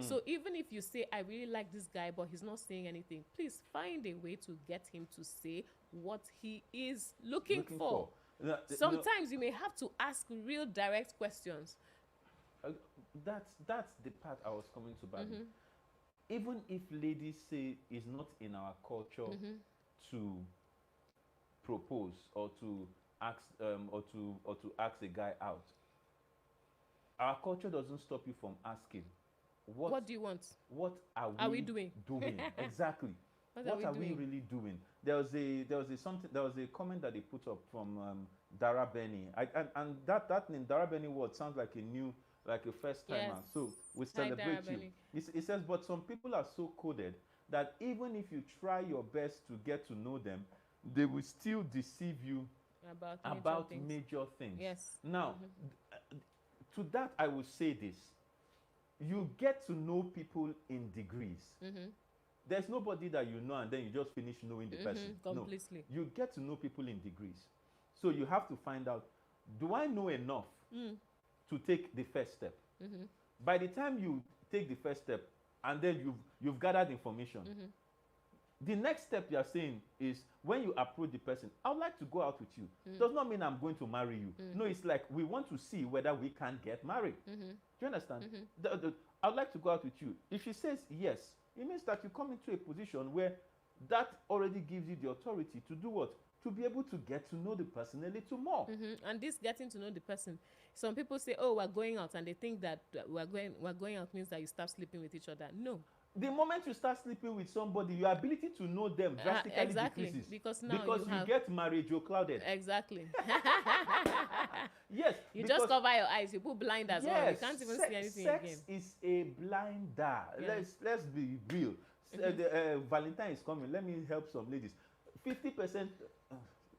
So even if you say, I really like this guy, but he's not saying anything, please find a way to get him to say what he is looking for. Sometimes you may have to ask real direct questions. That's the part I was coming to, Babi. Even if ladies say it's not in our culture to propose or to ask or to ask a guy out, our culture doesn't stop you from asking. What do you want? What are we doing? Exactly. What are we really doing? There was a comment that they put up from Dara Benny. And that name, Dara Benny word, sounds like a first timer. Yes. So we Hi, Dara celebrate you. Benny. It says, but some people are so coded that even if you try your best to get to know them, they will still deceive you about major things. Yes. Now, to that I will say this. You get to know people in degrees. There's nobody that you know and then you just finish knowing the person. Completely. No, you get to know people in degrees. So you have to find out, do I know enough to take the first step? By the time you take the first step and then you've gathered information, the next step you are saying is when you approach the person, I would like to go out with you. Does not mean I'm going to marry you. No, it's like we want to see whether we can get married. Do you understand? I would like to go out with you. If she says yes, it means that you come into a position where that already gives you the authority to do what? To be able to get to know the person a little more. And this getting to know the person, some people say, oh, we're going out, and they think that we're going out means that you start sleeping with each other. No. The moment you start sleeping with somebody, your ability to know them drastically decreases. Because now you get married, you're clouded. Exactly. Yes. You just cover your eyes. You put blinders on. You can't even see anything again. Sex is a blinder. Yes. Let's be real. Valentine is coming. Let me help some ladies. 50%.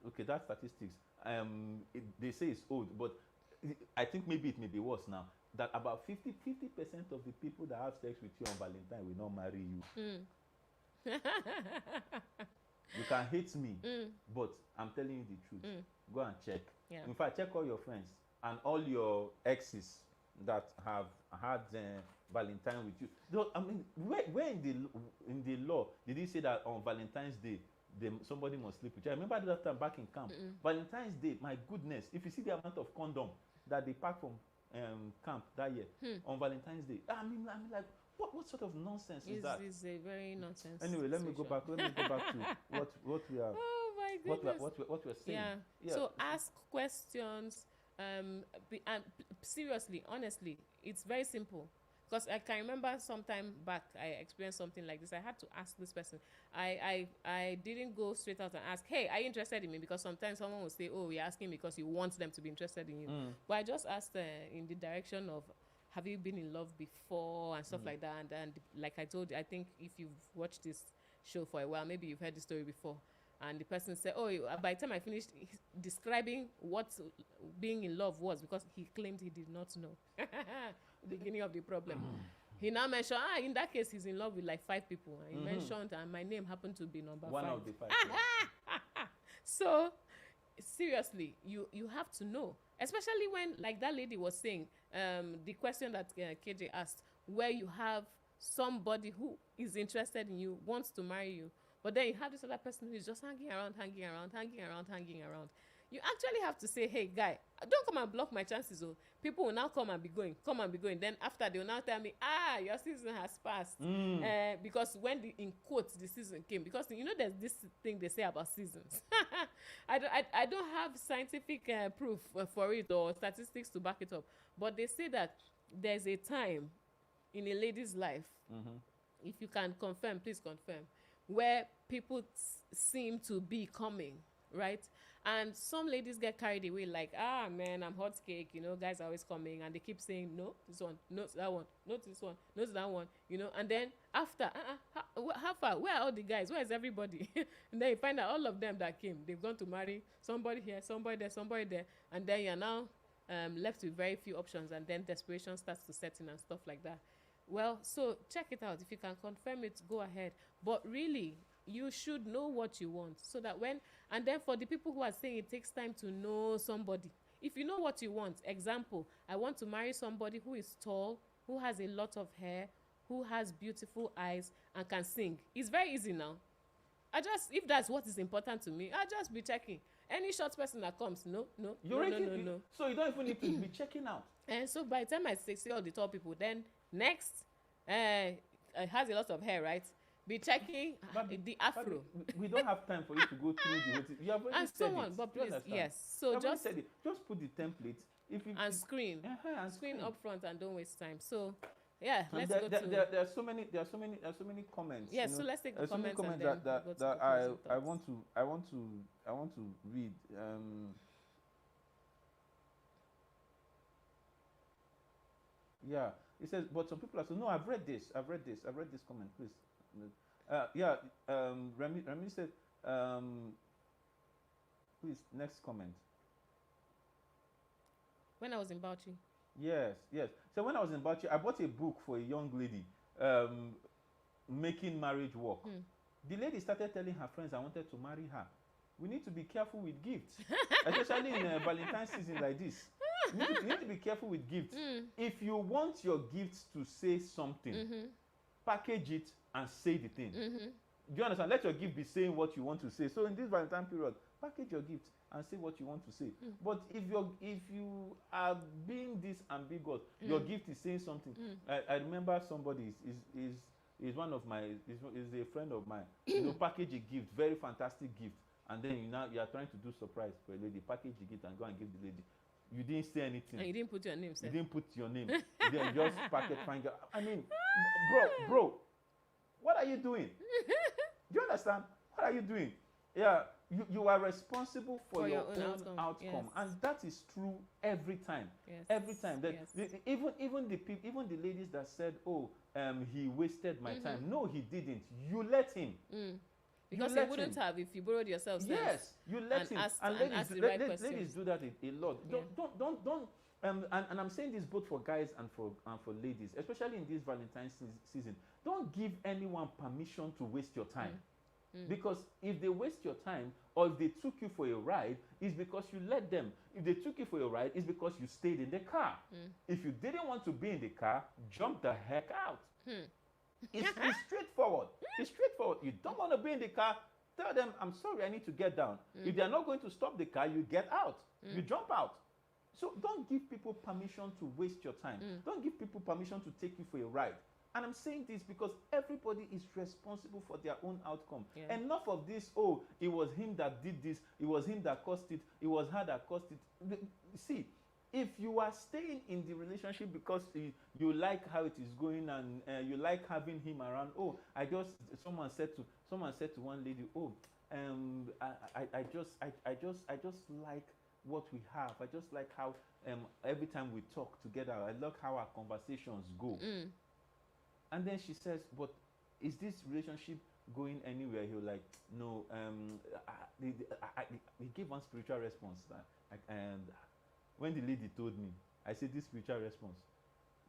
Okay, that's statistics. They say it's old, but I think maybe it may be worse now. That about 50% of the people that have sex with you on Valentine will not marry you. You can hate me, but I'm telling you the truth. Go and check. Yeah. In fact, check all your friends and all your exes that have had Valentine with you. Though, I mean, where in the law did he say that on Valentine's Day somebody must sleep with you? I remember that time back in camp. Valentine's Day, my goodness, if you see the amount of condom that they packed from camp that year on Valentine's Day, I mean like, what sort of nonsense is that? It's a very nonsense. Anyway, let me go back to what we are. Oh my goodness. What we're saying. Yeah. So ask questions. Seriously, honestly, it's very simple. Because I can remember some time back, I experienced something like this. I had to ask this person. I didn't go straight out and ask, hey, are you interested in me? Because sometimes someone will say, oh, you're asking because you want them to be interested in you. But I just asked in the direction of, have you been in love before and stuff like that. And like I told you, I think if you've watched this show for a while, maybe you've heard the story before. And the person said, oh, by the time I finished describing what being in love was, because he claimed he did not know. Beginning of the problem. He now mentioned, in that case, he's in love with like 5 people. And he mentioned, and my name happened to be number 5. One of the 5. So, seriously, you have to know. Especially when, like that lady was saying, the question that KJ asked, where you have somebody who is interested in you, wants to marry you, but then you have this other person who is just hanging around. You actually have to say, hey, guy, don't come and block my chances. Oh, people will now come and be going. Then after, they will now tell me, your season has passed. Because when, in quotes, the season came. Because, you know, there's this thing they say about seasons. I don't have scientific proof for it or statistics to back it up. But they say that there's a time in a lady's life, if you can confirm, please confirm, where people seem to be coming, right? And some ladies get carried away like, man, I'm hot cake, you know, guys are always coming, and they keep saying, no, this one, no to that one, no to this one, no to that one, you know, and then after, how far, where are all the guys, where is everybody? And then you find out all of them that came, they've gone to marry somebody here, somebody there, and then you're now left with very few options, and then desperation starts to set in and stuff like that. Well, so check it out. If you can confirm it, go ahead. But really, you should know what you want, so that and then for the people who are saying it takes time to know somebody, if you know what you want, example, I want to marry somebody who is tall, who has a lot of hair, who has beautiful eyes, and can sing. It's very easy now. If that's what is important to me, I'll just be checking. Any short person that comes, no. So you don't even need to be checking out. And so by the time I say all the tall people, then next, has a lot of hair, right? Be checking the afro. We don't have time for you to go through the whole thing. You have already and said so on, it. but please, yes. So just put the template. Screen up front, and don't waste time. So yeah, let's go to. There are so many comments. Yes, so let's take the comments. So many comments that I want to read. Yeah. It says, but some people are saying, no, I've read this comment, please. Remy said, please, next comment. When I was in Bauchi. Yes. So when I was in Bauchi, I bought a book for a young lady, making marriage work. The lady started telling her friends I wanted to marry her. We need to be careful with gifts, especially in Valentine's season like this. You need to be careful with gifts. If you want your gifts to say something, package it and say the thing. Do you understand? Let your gift be saying what you want to say. So in this Valentine period, package your gift and say what you want to say. But if you are being this ambiguous, your gift is saying something. I remember somebody is one of my is a friend of mine. Package a gift, very fantastic gift, and then you are trying to do surprise for a lady. Package the gift and go and give the lady. You didn't say anything. And you didn't put your name, sir. You didn't put your name. Then just package fine girl. I mean, bro, what are you doing? Do you understand? What are you doing? Yeah, you are responsible for your own outcome. Yes. And that is true every time. Yes. Every time. Yes. Even the ladies that said, oh, he wasted my time. No, he didn't. You let him. Because you wouldn't have if you borrowed yourself. Yes, you let him. Ladies do that a lot. Yeah. Don't. And I'm saying this both for guys and for ladies, especially in this Valentine's season. Don't give anyone permission to waste your time. Because if they waste your time, or if they took you for a ride, it's because you let them. If they took you for a ride, it's because you stayed in the car. If you didn't want to be in the car, jump the heck out. It's straightforward. It's straightforward. You don't want to be in the car, tell them, I'm sorry, I need to get down. If they're not going to stop the car, you get out. You jump out. So don't give people permission to waste your time. Don't give people permission to take you for a ride. And I'm saying this because everybody is responsible for their own outcome. Yeah. Enough of this, oh, it was him that did this, it was him that caused it, it was her that caused it. See, if you are staying in the relationship because you like how it is going and you like having him around, oh, someone said to one lady, oh, I just like what we have. I just like how every time we talk together, I like how our conversations go. And then she says, but is this relationship going anywhere? He was like, no. He gave one spiritual response. And when the lady told me, I said, this spiritual response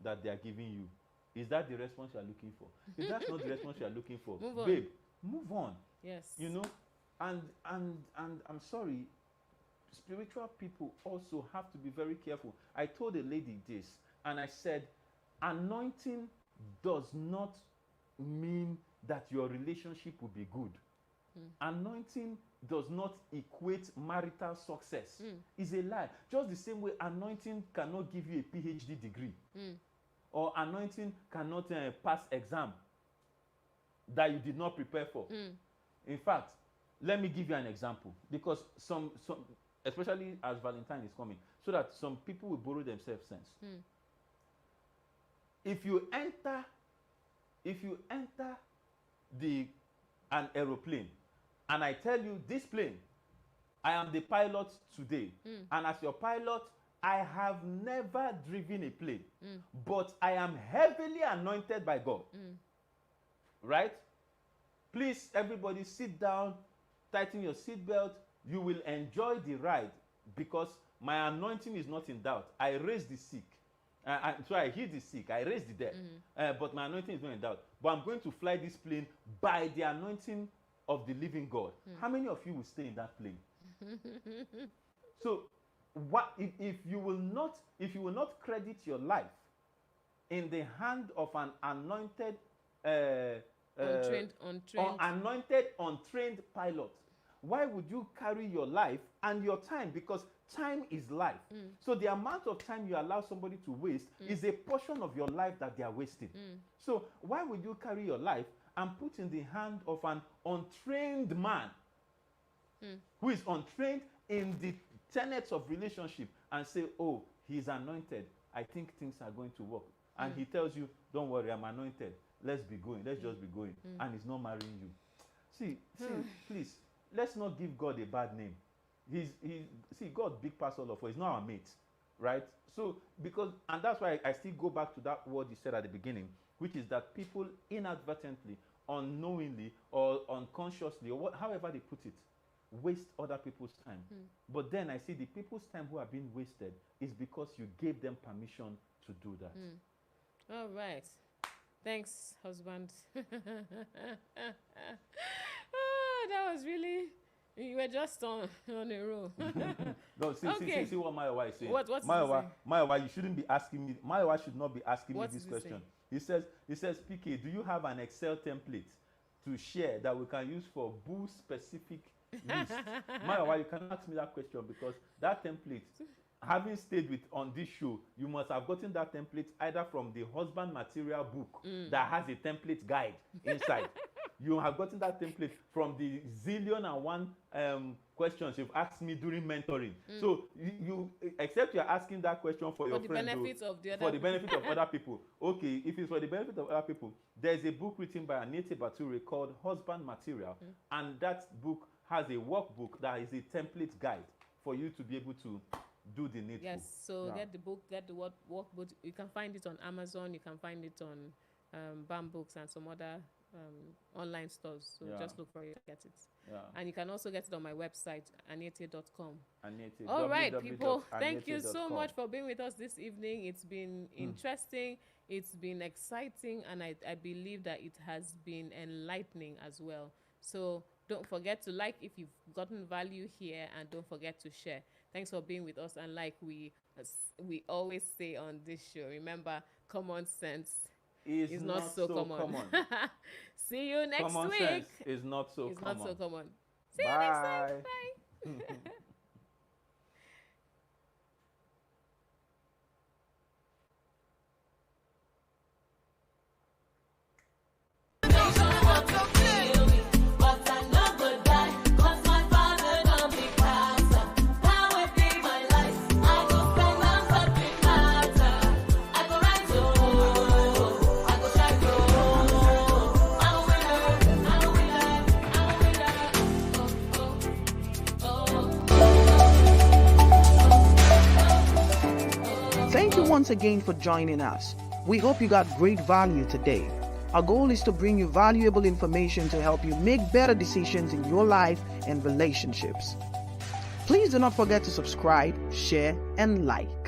that they are giving you, is that the response you are looking for? If that's not the response you are looking for, babe, move on. Yes. You know, and I'm sorry, spiritual people also have to be very careful. I told a lady this, and I said, anointing does not mean that your relationship will be good. Anointing does not equate marital success. It's a lie. Just the same way anointing cannot give you a PhD degree. Or anointing cannot pass exam that you did not prepare for. In fact, let me give you an example, because some especially as Valentine is coming, so that some people will borrow themselves sense. If you enter an aeroplane and I tell you, this plane, I am the pilot today, and as your pilot, I have never driven a plane, but I am heavily anointed by God. Right? Please, everybody, sit down, tighten your seatbelt. You will enjoy the ride because my anointing is not in doubt. I raised the sick. So I healed the sick, I raised the dead, but my anointing is not in doubt. But I'm going to fly this plane by the anointing of the living God. How many of you will stay in that plane? So, what if you will not credit your life in the hand of an anointed, untrained pilot? Why would you carry your life and your time? Because time is life. So the amount of time you allow somebody to waste is a portion of your life that they are wasting. So why would you carry your life and put in the hand of an untrained man who is untrained in the tenets of relationship and say, oh, he's anointed, I think things are going to work. And he tells you, don't worry, I'm anointed. Let's be going. Let's just be going. And he's not marrying you. See, please, let's not give God a bad name. See, God big pass all of us. He's not our mate. right? So because, and that's why I still go back to that word you said at the beginning, which is that people inadvertently, unknowingly, or unconsciously, or however they put it, waste other people's time. But then I see the people's time who are being wasted is because you gave them permission to do that. All right. Thanks, husband. Oh, that was really, you were just on a roll. No, see what Mayowa is saying. What's Mayowa, you shouldn't be asking me. Mayowa should not be asking What me this is he question. saying? He says, PK, do you have an Excel template to share that we can use for boo specific list? Mayowa, you can ask me that question because that template, having stayed on this show, you must have gotten that template either from the husband material book that has a template guide inside. You have gotten that template from the zillion and one questions you've asked me during mentoring. So you except you're asking that question for your friend, for the benefit of other people. Okay, if it's for the benefit of other people, there's a book written by Anita Baturi called Husband Material, and that book has a workbook that is a template guide for you to be able to do the needful. Yes, so get the book, get the workbook. You can find it on Amazon, you can find it on BAM Books and some other online stores. So just look for it to get it. And you can also get it on my website, anete.com. All right, people, thank you so much for being with us this evening. It's been interesting, it's been exciting, and I believe that it has been enlightening as well. So don't forget to like if you've gotten value here, and don't forget to share. Thanks for being with us. And like we always say on this show, remember, common sense is not so common. See you next common week. Sense is not so it's common. not so common. See you next time. Bye. Thank you once again for joining us. We hope you got great value today. Our goal is to bring you valuable information to help you make better decisions in your life and relationships. Please do not forget to subscribe, share, and like.